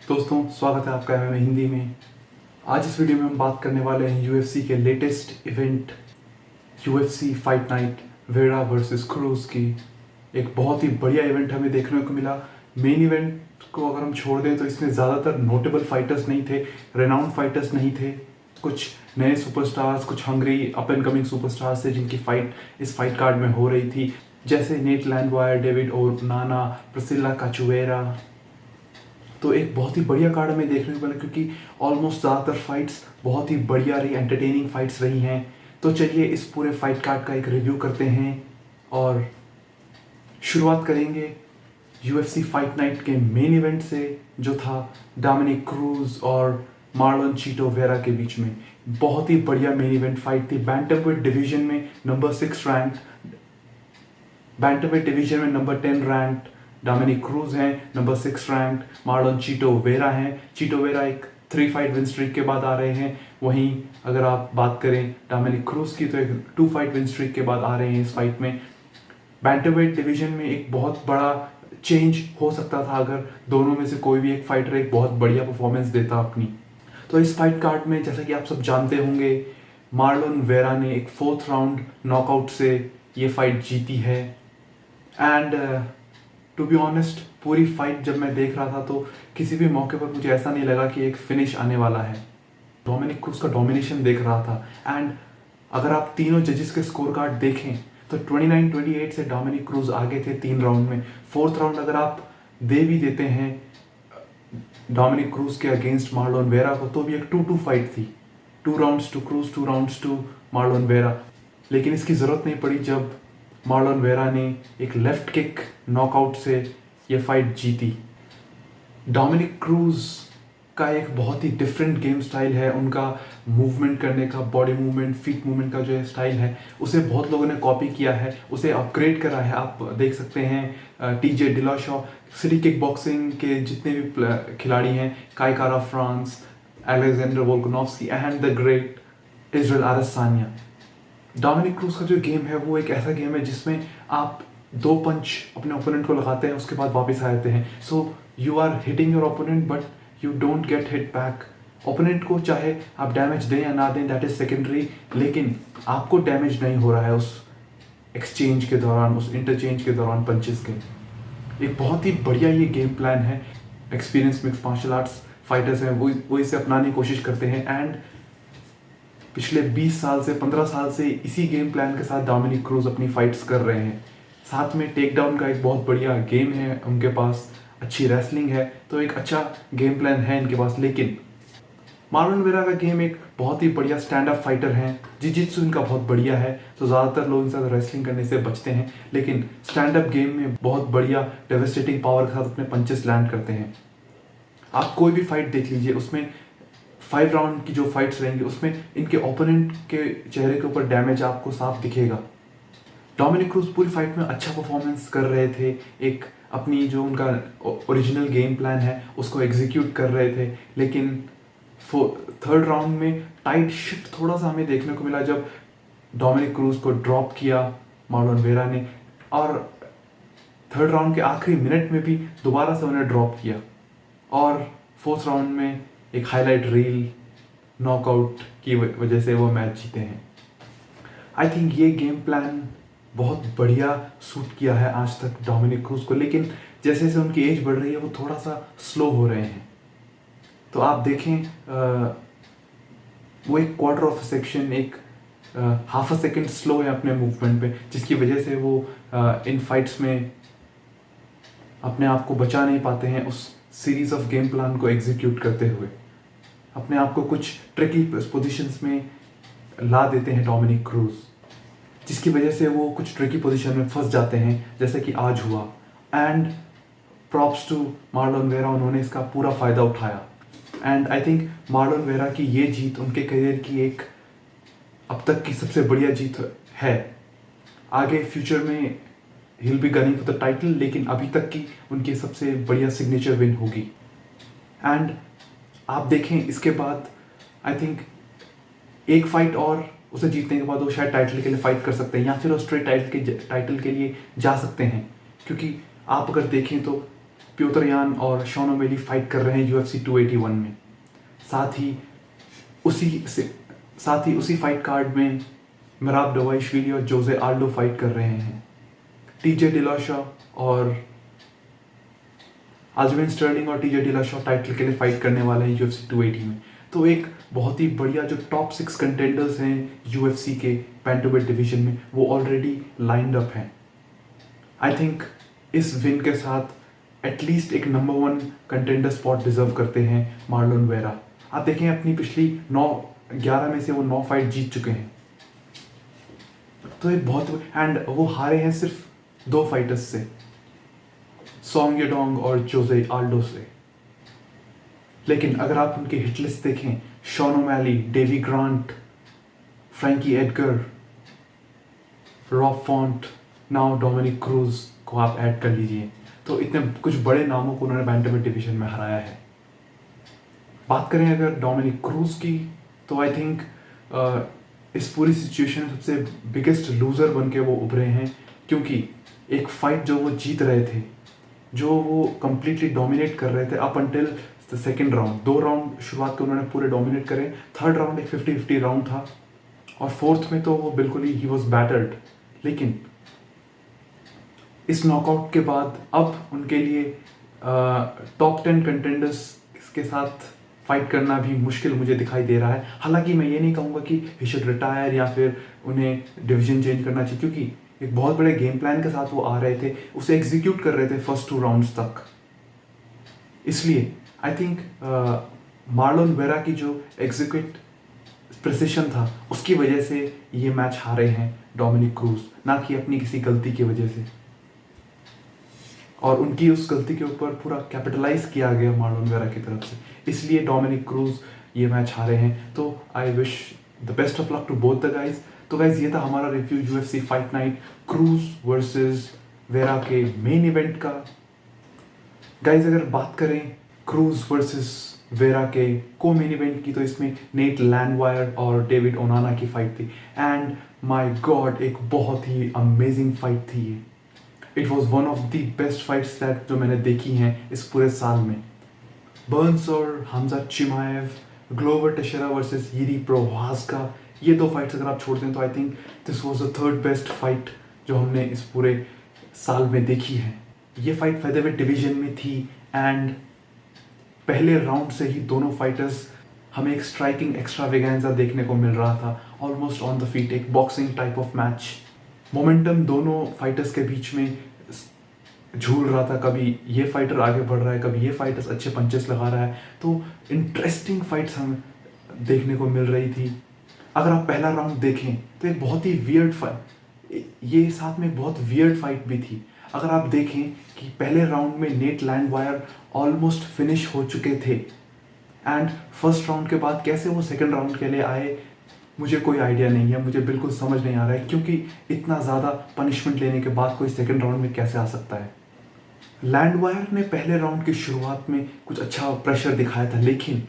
दोस्तों, स्वागत है आपका एमएमए हिंदी में। आज इस वीडियो में हम बात करने वाले हैं यूएफसी के latest event UFC fight night vera versus cruise की। एक बहुत ही बढ़िया इवेंट हमें देखने को मिला। मेन इवेंट को अगर हम छोड़ दें तो इसमें ज़्यादातर नोटेबल फाइटर्स नहीं थे, रेनाउंड फाइटर्स नहीं थे। कुछ नए सुपरस्टार्स, कुछ Hungary up and coming superstars थे जिनकी फाइट इस फाइट कार्ड में हो रही थी, जैसे नेट लैंडवायर, डेविड ओरनाना, प्रिसिला काचुवेरा। तो एक बहुत ही बढ़िया कार्ड हमें देखने को मिला क्योंकि ऑलमोस्ट ज़्यादातर फाइट्स बहुत ही बढ़िया रही, एंटरटेनिंग फाइट्स रही हैं। तो चलिए इस पूरे फाइट कार्ड का एक रिव्यू करते हैं और शुरुआत करेंगे यूएफसी फाइट नाइट के मेन इवेंट से, जो था डोमिनिक क्रूज और मार्लोन चीटो वेरा के बीच में। बहुत ही बढ़िया मेन इवेंट फाइट थी। बैंटमवेट डिवीजन में नंबर 6 रैंक, बैंटमवेट डिवीजन में नंबर 10 रैंक डोमिनिक क्रूज हैं, नंबर 6 रैंक मार्लोन चीटो वेरा हैं। चीटो वेरा एक 3 फाइट विन स्ट्रीक के बाद आ रहे हैं। वहीं अगर आप बात करें डोमिनिक क्रूज की तो एक 2 फाइट विन स्ट्रीक के बाद आ रहे हैं इस फाइट में। बैंटमवेट डिवीजन में एक बहुत बड़ा चेंज हो सकता था अगर दोनों में से कोई भी एक फाइटर एक बहुत बढ़िया परफॉर्मेंस देता अपनी। तो इस फाइट कार्ड में जैसा कि आप सब जानते होंगे, मार्लोन वेरा ने एक 4th राउंड नॉकआउट से ये फाइट जीती है। एंड टू बी ऑनेस्ट, पूरी फाइट जब मैं देख रहा था तो किसी भी मौके पर मुझे ऐसा नहीं लगा कि एक फिनिश आने वाला है। डोमिनिक क्रूज का डोमिनेशन देख रहा था। एंड अगर आप तीनों जजेस के स्कोर कार्ड देखें तो 29-28 से डोमिनिक क्रूज आगे थे 3 राउंड में। 4th राउंड अगर आप दे भी देते हैं डोमिनिक क्रूज के अगेंस्ट मार्लोन वेरा को तो भी एक 2-2 फाइट थी। 2 rounds to Cruz, 2 rounds to Marlon Vera. लेकिन इसकी ज़रूरत नहीं पड़ी जब मार्लोन वेरा ने एक लेफ्ट किक नॉकआउट से ये फाइट जीती। डोमिनिक क्रूज का एक बहुत ही डिफरेंट गेम स्टाइल है। उनका मूवमेंट करने का, बॉडी मूवमेंट, फीट मूवमेंट का जो स्टाइल है, उसे बहुत लोगों ने कॉपी किया है, उसे अपग्रेड करा है। आप देख सकते हैं TJ Dillashaw, city kickboxing के जितने भी खिलाड़ी हैं, Kai Kara France, Alexander Volkanovski and the great Israel Adesanya. Dominick Cruz का जो गेम है वो एक ऐसा गेम है जिसमें आप 2 पंच अपने ओपोनेंट को लगाते हैं, उसके बाद वापस आ जाते हैं। So you are hitting your opponent but you don't get hit back. Opponent को चाहे आप डैमेज दें या ना दें, दैट इज सेकेंडरी, लेकिन आपको डैमेज नहीं हो रहा है उस एक्सचेंज के दौरान, उस इंटरचेंज के दौरान पंचेस के। एक बहुत ही बढ़िया ये गेम प्लान है। Experience mix martial arts fighters हैं वो इसे अपनाने की कोशिश करते हैं। एंड पिछले 20 साल से 15 साल से इसी गेम प्लान के साथ डोमिनिक क्रूज अपनी फाइट्स कर रहे हैं। साथ में टेक डाउन का एक बहुत बढ़िया गेम है उनके पास, अच्छी रेसलिंग है, तो एक अच्छा गेम प्लान है इनके पास। लेकिन मार्लोन वेरा का गेम एक बहुत ही बढ़िया स्टैंड अप फाइटर है। जिजित्सु इनका बहुत बढ़िया है, तो ज़्यादातर लोग इनके साथ रेसलिंग करने से बचते हैं, लेकिन स्टैंड अप गेम में बहुत बढ़िया डेवास्टेटिंग पावर के साथ अपने पंचेस लैंड करते हैं। आप कोई भी फाइट देख लीजिए, उसमें 5 राउंड की जो फाइट्स रहेंगी उसमें इनके ओपोनेंट के चेहरे के ऊपर डैमेज आपको साफ दिखेगा। डोमिनिक क्रूज पूरी फाइट में अच्छा परफॉर्मेंस कर रहे थे, एक अपनी जो उनका ओरिजिनल गेम प्लान है उसको एग्जीक्यूट कर रहे थे। लेकिन 3rd राउंड में टाइट शिफ्ट थोड़ा सा हमें देखने को मिला जब डोमिनिक क्रूज को ड्रॉप किया मार्लोन वेरा ने, और 3rd राउंड के आखिरी मिनट में भी दोबारा से उन्हें ड्रॉप किया, और 4th राउंड में एक हाईलाइट रील नॉकआउट की वजह से वो मैच जीते हैं। आई थिंक ये गेम प्लान बहुत बढ़िया सूट किया है आज तक डोमिनिक क्रूज को, लेकिन जैसे जैसे उनकी एज बढ़ रही है वो थोड़ा सा स्लो हो रहे हैं। तो आप देखें वो एक क्वार्टर ऑफ सेक्शन, एक हाफ अ सेकेंड स्लो है अपने मूवमेंट पे, जिसकी वजह से वो इन फाइट्स में अपने आप को बचा नहीं पाते हैं उस सीरीज ऑफ गेम प्लान को एग्जीक्यूट करते हुए। अपने आप को कुछ ट्रिकी पोजीशंस में ला देते हैं डोमिनिक क्रूज, जिसकी वजह से वो कुछ ट्रिकी पोजीशन में फंस जाते हैं, जैसे कि आज हुआ। And props to Marlon Vera, उन्होंने इसका पूरा फ़ायदा उठाया। And I think Marlon Vera की ये जीत उनके करियर की एक अब तक की सबसे बढ़िया जीत है। आगे फ्यूचर में he will be gunning for the title, लेकिन अभी तक की उनकी सबसे बढ़िया सिग्नेचर विन होगी। एंड आप देखें इसके बाद आई थिंक एक फाइट और उसे जीतने के बाद वो शायद टाइटल के लिए फाइट कर सकते हैं, या फिर वो स्ट्रेट टाइटल के लिए जा सकते हैं। क्योंकि आप अगर देखें तो प्योतर और शॉन ओमेली फाइट कर रहे हैं UFC 281 में। साथ ही उसी फाइट कार्ड में मिराब दवाईश्विली और जोजे आल्डो फाइट कर रहे हैं। टीजे डिलाशा और अल्जमेन स्टर्लिंग और टीजे डिलाशा टाइटल के लिए फाइट करने वाले हैं UFC 280 में। तो एक बहुत ही बढ़िया जो टॉप 6 कंटेंडर्स हैं UFC के बैंटमवेट डिवीजन में, वो ऑलरेडी लाइंड अप हैं। आई थिंक इस विन के साथ एटलीस्ट एक नंबर 1 कंटेंडर स्पॉट डिजर्व करते हैं मार्लोन वेरा। आप देखें अपनी पिछली 11 में से वो 9 फाइट जीत चुके हैं। तो एक बहुत एंड वो हारे हैं सिर्फ 2 फाइटर्स से, सॉन्ग येडोंग और जोजे आल्डो से। लेकिन अगर आप उनकी हिट लिस्ट देखें, Sean O'Malley, Davey Grant, Frankie Edgar, Rob Font, now Dominick Cruz को आप ऐड कर लीजिए, तो इतने कुछ बड़े नामों को उन्होंने बैंटमवेट डिवीजन में हराया है। बात करें अगर डोमिनिक क्रूज की, तो आई थिंक इस पूरी सिचुएशन में सबसे बिगेस्ट लूज़र बन के वो उभरे हैं, क्योंकि एक फाइट जो वो जीत रहे थे, जो वो कंप्लीटली डोमिनेट कर रहे थे up until the second round, 2 round शुरुआत के उन्होंने पूरे डोमिनेट करे, 3rd राउंड एक 50-50 राउंड था और 4th में तो वो बिल्कुल ही वॉज बैटर्ड। लेकिन इस नॉकआउट के बाद अब उनके लिए टॉप 10 कंटेंडर्स के साथ फाइट करना भी मुश्किल मुझे दिखाई दे रहा है। हालांकि मैं ये नहीं कहूँगा कि ही शुड रिटायर या फिर उन्हें डिवीजन चेंज करना चाहिए, क्योंकि एक बहुत बड़े गेम प्लान के साथ वो आ रहे थे, उसे एग्जीक्यूट कर रहे थे फर्स्ट 2 राउंड्स तक। इसलिए आई थिंक मार्लोन वेरा की जो एग्जीक्यूट प्रिसिशन था, उसकी वजह से ये मैच हारे हैं डोमिनिक क्रूज, ना कि अपनी किसी गलती की वजह से। और उनकी उस गलती के ऊपर पूरा कैपिटलाइज किया गया मार्लोन वेरा की तरफ से, इसलिए डोमिनिक क्रूज ये मैच हारे हैं। तो I wish the best of luck to both the guys. तो गाइज ये था हमारा review UFC fight night Cruz versus Vera के मेन इवेंट का। गाइज अगर बात करें क्रूज वर्सेस वेरा के को मेन इवेंट की, तो इसमें नेट लैंडवायर और डेविड ओनाना की फाइट थी, एंड माय गॉड एक बहुत ही अमेजिंग फाइट थी ये। It was one of the best fights that जो मैंने देखी हैं इस पूरे साल में। बर्न्स और हमजा चिमाएव, ग्लोवर टेशेरा वर्सेस यिरी प्रोहाज़का, ये 2 फाइट्स अगर आप छोड़ते हैं तो I think this was the 3rd best fight जो हमने इस पूरे साल में देखी है। ये फाइट फेदरवेट डिवीजन में थी एंड पहले राउंड से ही दोनों फाइटर्स हमें एक स्ट्राइकिंग एक्स्ट्रावेगेंजा देखने को मिल रहा था, ऑलमोस्ट ऑन द फीट, एक boxing type of match. Momentum दोनों फाइटर्स के बीच में झूल रहा था, कभी ये फाइटर आगे बढ़ रहा है, कभी ये फाइटर्स अच्छे पंचेस लगा रहा है, तो इंटरेस्टिंग फाइट्स हमें देखने को मिल रही थी। अगर आप पहला राउंड देखें तो एक बहुत ही वियर्ड फाइट, ये साथ में बहुत वियर्ड फाइट भी थी। अगर आप देखें कि पहले राउंड में नेट लैंडवायर ऑलमोस्ट फिनिश हो चुके थे एंड फर्स्ट राउंड के बाद कैसे वो सेकंड राउंड के लिए आए, मुझे कोई आइडिया नहीं है, मुझे बिल्कुल समझ नहीं आ रहा है, क्योंकि इतना ज़्यादा पनिशमेंट लेने के बाद कोई सेकंड राउंड में कैसे आ सकता है। लैंडवायर ने पहले राउंड की शुरुआत में कुछ अच्छा प्रेशर दिखाया था, लेकिन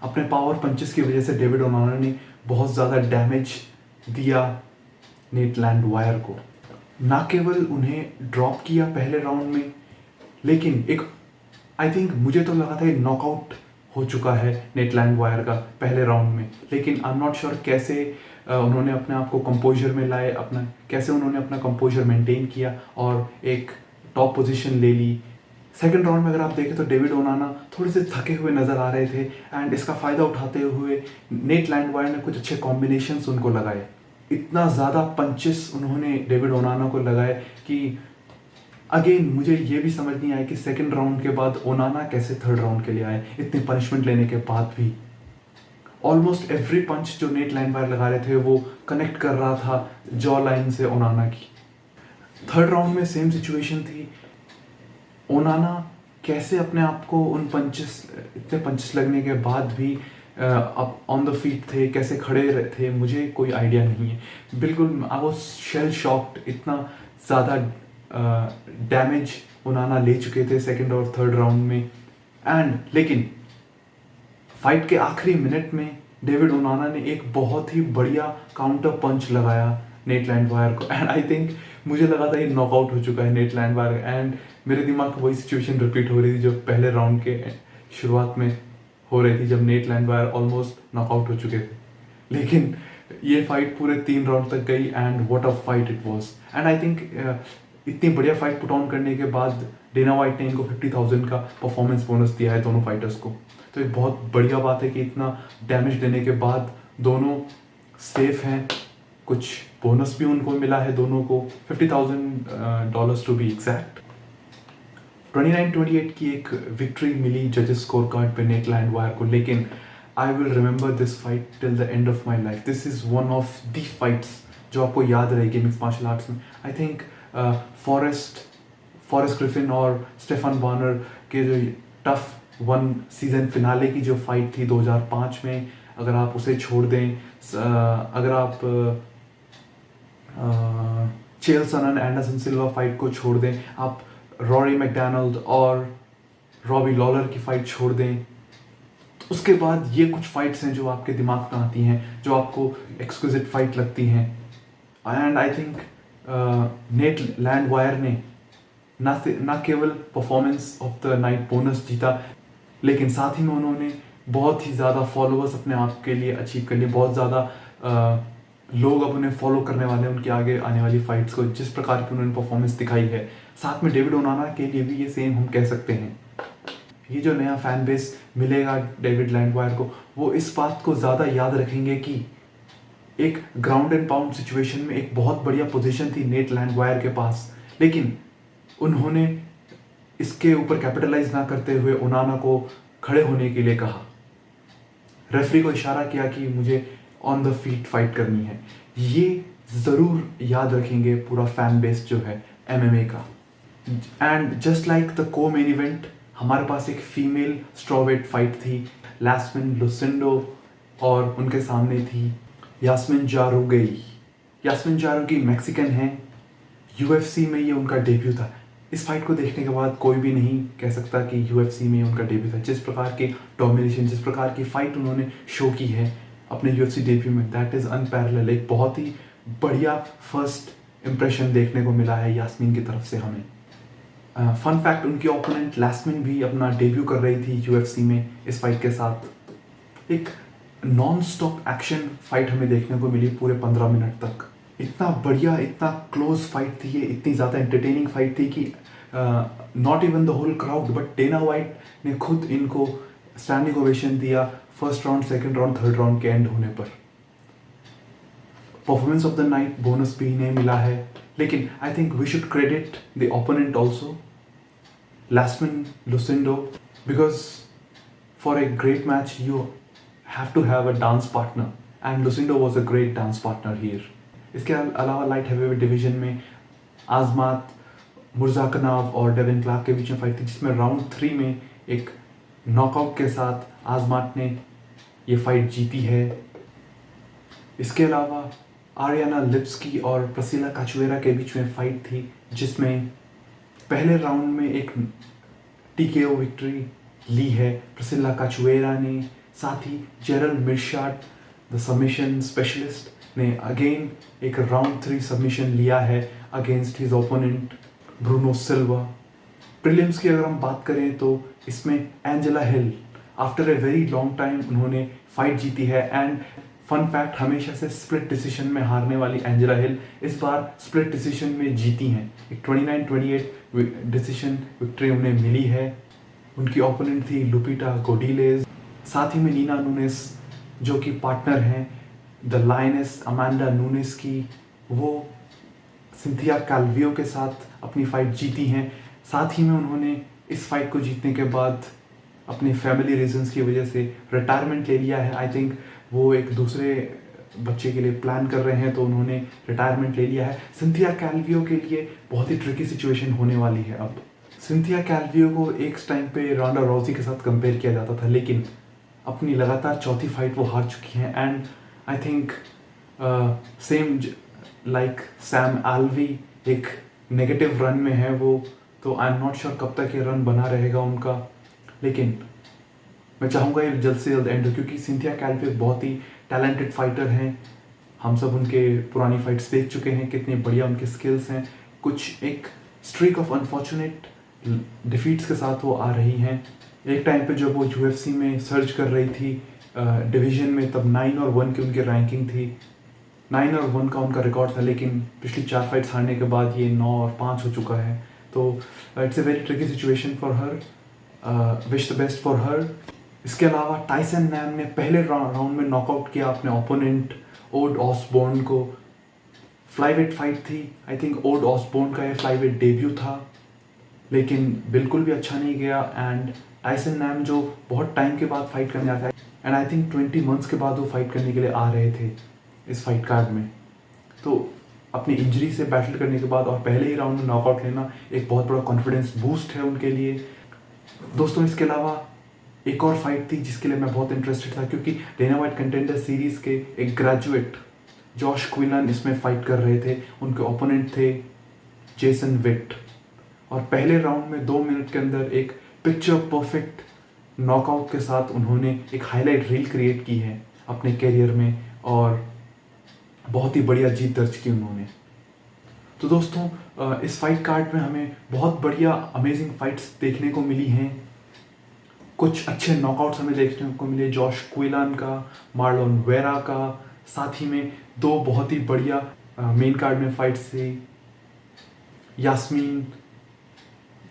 अपने पावर पंचेस की वजह से डेविड ओनाना ने बहुत ज़्यादा डैमेज दिया नेट लैंडवायर को। ना केवल उन्हें ड्रॉप किया पहले राउंड में, लेकिन एक आई थिंक मुझे तो लगा था ये नॉकआउट हो चुका है नेट लैंडवायर का पहले राउंड में, लेकिन आई एम नॉट श्योर कैसे उन्होंने अपने आप को कंपोजर में लाए, कैसे उन्होंने अपना कंपोजर मेंटेन किया और एक टॉप पोजीशन ले ली। सेकंड राउंड में अगर आप देखें तो डेविड ओनाना थोड़े से थके हुए नज़र आ रहे थे एंड इसका फ़ायदा उठाते हुए नेट लैंडवायर ने कुछ अच्छे कॉम्बिनेशंस उनको लगाए। इतना ज़्यादा पंचेस उन्होंने डेविड ओनाना को लगाए कि अगेन मुझे ये भी समझ नहीं आया कि सेकंड राउंड के बाद ओनाना कैसे थर्ड राउंड के लिए आए, इतनी पनिशमेंट लेने के बाद भी। ऑलमोस्ट एवरी पंच जो नेट लैंडवायर लगा रहे थे वो कनेक्ट कर रहा था जॉ लाइन से ओनाना की। थर्ड राउंड में सेम सिचुएशन थी, ओनाना कैसे अपने आप को उन पंचेस, इतने पंचेस लगने के बाद भी अब ऑन द फीट थे, कैसे खड़े थे, मुझे कोई आइडिया नहीं है। बिल्कुल आई वाज शेल शॉक्ड, इतना ज़्यादा डैमेज ओनाना ले चुके थे सेकंड और थर्ड राउंड में। एंड लेकिन फाइट के आखिरी मिनट में डेविड ओनाना ने एक बहुत ही बढ़िया काउंटर पंच लगाया नेट लैंडवायर को, एंड आई थिंक मुझे लगा था ये नॉकआउट हो चुका है नेट लैंडवायर, एंड मेरे दिमाग में वही सिचुएशन रिपीट हो रही थी जो पहले राउंड के शुरुआत में हो रही थी, जब नेट लैंडवायर ऑलमोस्ट नॉकआउट हो चुके थे। लेकिन ये फाइट पूरे 3 राउंड तक गई, and what a fight it was. And I think इतनी बढ़िया फाइट पुट ऑन करने के बाद डेना वाइट ने इनको 50,000 का परफॉर्मेंस बोनस दिया है दोनों फाइटर्स को। तो एक बहुत बढ़िया बात है कि इतना डैमेज देने के बाद दोनों सेफ हैं। कुछ बोनस भी उनको मिला है दोनों को, $50,000 टू बी एग्जैक्ट। 29-28 की एक विक्ट्री मिली जजेस स्कोर कार्ड पे नेट लैंडवायर को, लेकिन I will remember this fight till the end of my life. This is one of the fights जो आपको याद रहेगी मिक्स मार्शल आर्ट्स में। आई थिंक फॉरेस्ट ग्रिफिन और स्टेफन वार्नर के जो टफ 1 सीजन फिनाले की जो फाइट थी 2005 में, अगर आप उसे छोड़ दें, अगर आप चेल सनन एंडरसन सिल्वा फाइट को छोड़ दें, आप रॉरी मैकडोनाल्ड और रॉबी लॉलर की फाइट छोड़ दें, तो उसके बाद ये कुछ फाइट्स हैं जो आपके दिमाग में आती हैं, जो आपको एक्सक्विजिट फाइट लगती हैं। एंड आई थिंक नेट लैंडवायर ने ना केवल performance of the night bonus जीता, लेकिन साथ ही में उन्होंने बहुत ही ज़्यादा फॉलोअर्स अपने आप के लिए अचीव कर लिए। बहुत ज़्यादा लोग अब उन्हें फॉलो करने वाले हैं उनके आगे आने वाली फाइट्स को, जिस प्रकार की उन्होंने परफॉर्मेंस दिखाई है। साथ में डेविड ओनाना के लिए भी ये सेम हम कह सकते हैं। ये जो नया फैन बेस मिलेगा डेविड लैंडवायर को, वो इस बात को ज़्यादा याद रखेंगे कि एक ग्राउंड एंड पाउंड सिचुएशन में एक बहुत बढ़िया पोजीशन थी नेट लैंडवायर के पास, लेकिन उन्होंने इसके ऊपर कैपिटलाइज ना करते हुए ओनाना को खड़े होने के लिए कहा। रेफरी को इशारा किया कि मुझे ऑन द फीट फाइट करनी है। ये ज़रूर याद रखेंगे पूरा फैन बेस जो है MMA का। एंड जस्ट लाइक द को मेन इवेंट, हमारे पास एक फीमेल स्ट्रॉवेट फाइट थी, लास्मिन लुसिंडो और उनके सामने थी यास्मिन जारूगई। यास्मिन जारूगी मैक्सिकन हैं, UFC में ये उनका डेब्यू था। इस फाइट को देखने के बाद कोई भी नहीं कह सकता कि UFC में उनका डेब्यू था। जिस प्रकार के डोमिनेशन, जिस प्रकार की फाइट उन्होंने शो की है अपने UFC डेब्यू में, दैट इज़ अनपैरेलल। एक बहुत ही बढ़िया फर्स्ट इम्प्रेशन देखने को मिला है यास्मीन की तरफ से हमें। फन फैक्ट, उनकी ओपोनेंट लास्मिन भी अपना डेब्यू कर रही थी UFC में इस फाइट के साथ। एक नॉन स्टॉप एक्शन फाइट हमें देखने को मिली पूरे 15 मिनट तक। इतना बढ़िया, इतना क्लोज फाइट थी ये, इतनी ज़्यादा एंटरटेनिंग फाइट थी कि not even the whole crowd but Dana White ने खुद इनको स्टैंडिंग ओवेशन दिया first round, second round, third round के एंड होने पर। Performance of the night bonus भी इन्हें मिला है, लेकिन I think we should credit the opponent also, Lasmin Lucindo, because for a great match you have to have a dance partner, and Lucindo was a great dance partner here. इसके अलावा light heavyweight division में आजमात मुर्जाकनाव और Devine Clark के बीच में fight थी, जिसमें round 3 में एक नॉकआउट के साथ आजमात ने ये फाइट जीती है। इसके अलावा आरियाना लिप्स्की और प्रसिला काचुएरा के बीच में फाइट थी, जिसमें पहले राउंड में एक TKO विक्ट्री ली है प्रसिला काचुएरा ने। साथ ही जेरल मिर्शाट द सबमिशन स्पेशलिस्ट ने अगेन एक राउंड 3 सबमिशन लिया है अगेंस्ट हिज ओपोनेंट ब्रूनो सिल्वा। प्रीलिम्स की अगर हम बात करें तो इसमें Angela hill after a very long time उन्होंने फाइट जीती है। एंड फन फैक्ट, हमेशा से स्प्लिट डिसीजन में हारने वाली एंजेला हिल इस बार स्प्लिट डिसीजन में जीती हैं। एक 29-28 डिसीजन विक्ट्री उन्हें मिली है। उनकी ओपोनेंट थी लुपिटा गोडिलेज। साथ ही में नीना नूनेस जो कि पार्टनर हैं द लायनेस अमांडा नूनेस की, वो सिंथिया कैल्वियो के साथ अपनी फाइट जीती हैं। साथ ही में उन्होंने इस फाइट को जीतने के बाद अपने फैमिली रीजंस की वजह से रिटायरमेंट ले लिया है। आई थिंक वो एक दूसरे बच्चे के लिए प्लान कर रहे हैं, तो उन्होंने रिटायरमेंट ले लिया है। सिंथिया कैल्वियो के लिए बहुत ही ट्रिकी सिचुएशन होने वाली है अब। सिंथिया कैल्वियो को एक टाइम पे रोंडा राउजी के साथ कंपेयर किया जाता था, लेकिन अपनी लगातार चौथी फाइट वो हार चुकी हैं। And I think same like Sam Alvey एक नेगेटिव रन में है वो, तो आई एम नॉट श्योर कब तक ये रन बना रहेगा उनका, लेकिन मैं चाहूँगा ये जल्द से जल्द एंड हो, क्योंकि सिंथिया कैल्वियो बहुत ही टैलेंटेड फाइटर हैं। हम सब उनके पुरानी फाइट्स देख चुके हैं, कितने बढ़िया उनके स्किल्स हैं। कुछ एक स्ट्रीक ऑफ अनफॉर्चुनेट डिफीट्स के साथ वो आ रही हैं। एक टाइम पे जब वो UFC में सर्च कर रही थी डिवीज़न में, तब 9 और 1 की उनकी रैंकिंग थी। 9 और 1 का उनका रिकॉर्ड था, लेकिन पिछली 4 फाइट्स हारने के बाद ये 9 और 5 हो चुका है। तो it's a very tricky situation for her, wish the best for her. इसके अलावा टाइसन नैम ने पहले राउंड में नॉकआउट किया अपने ओपोनेंट ओड ऑसबोर्न को। फ्लाईवेट फाइट थी, आई थिंक ओड ऑसबोर्न का ये फ्लाईवेट डेब्यू था, लेकिन बिल्कुल भी अच्छा नहीं गया। एंड टाइसन नैम जो बहुत टाइम के बाद फाइट करने आता है, एंड आई थिंक 20 मंथ्स के बाद वो फाइट करने के लिए आ रहे थे इस फाइट कार्ड में, तो अपनी इंजरी से बैटल करने के बाद और पहले ही राउंड में नॉकआउट लेना एक बहुत बड़ा कॉन्फिडेंस बूस्ट है उनके लिए। दोस्तों, इसके अलावा एक और फाइट थी जिसके लिए मैं बहुत इंटरेस्टेड था, क्योंकि डेना व्हाइट कंटेंडर सीरीज़ के एक ग्रेजुएट जॉश क्विलन इसमें फाइट कर रहे थे। उनके ओपोनेंट थे जेसन विट, और पहले राउंड में 2 मिनट के अंदर एक पिक्चर परफेक्ट नॉकआउट के साथ उन्होंने एक हाईलाइट रील क्रिएट की है अपने कैरियर में, और बहुत ही बढ़िया जीत दर्ज की उन्होंने। तो दोस्तों, इस फाइट कार्ड में हमें बहुत बढ़िया अमेजिंग फाइट्स देखने को मिली हैं। कुछ अच्छे नॉकआउट्स हमें देखने को मिले, जॉश क्विलन का, मार्लोन वेरा का, साथ ही में 2 बहुत ही बढ़िया मेन कार्ड में फाइट्स थी, यास्मीन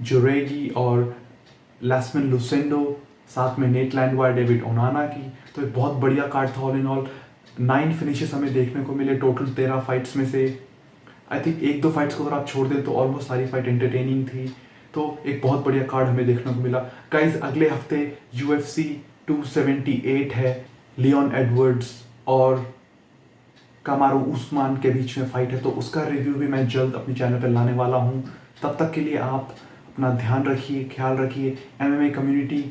जुरेगी और लास्मिन लुसेंडो, साथ में नेट लैंडवार, डेविड ओनाना की। तो एक बहुत बढ़िया कार्ड था। ऑल इन ऑल 9 फिनिशेस हमें देखने को मिले टोटल 13 फाइट्स में से। आई थिंक 1-2 फाइट्स को अगर आप छोड़ दें तो ऑलमोस्ट सारी फाइट एंटरटेनिंग थी। तो एक बहुत बढ़िया कार्ड हमें देखने को मिला। गाइस, अगले हफ्ते UFC 278 है, लियोन एडवर्ड्स और कमारू उस्मान के बीच में फाइट है, तो उसका रिव्यू भी मैं जल्द अपने चैनल पर लाने वाला हूँ। तब तक के लिए आप अपना ध्यान रखिए, ख्याल रखिए। MMA community,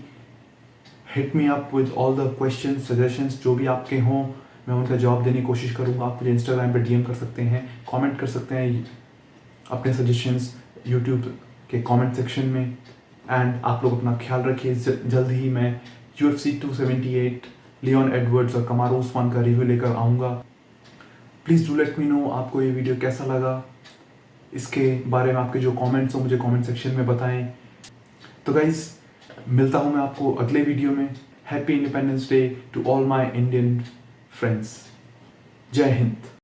hit me up with all the question suggestions, जो भी आपके हों मैं उनका जवाब देने की कोशिश करूँगा। आप मुझे इंस्टाग्राम पे DM कर सकते हैं, कमेंट कर सकते हैं अपने सजेशंस यूट्यूब के कमेंट सेक्शन में। एंड आप लोग अपना ख्याल रखिए। जल्द ही मैं UFC 278 लियोन एडवर्ड्स और कमारू उस्मान का रिव्यू लेकर आऊँगा। Please do let me know आपको ये वीडियो कैसा लगा। इसके बारे में आपके जो कमेंट्स हो मुझे कमेंट सेक्शन में बताएं। तो गाइस, मिलता हूँ मैं आपको अगले वीडियो में। Happy independence day to all my Indian friends. जय हिंद।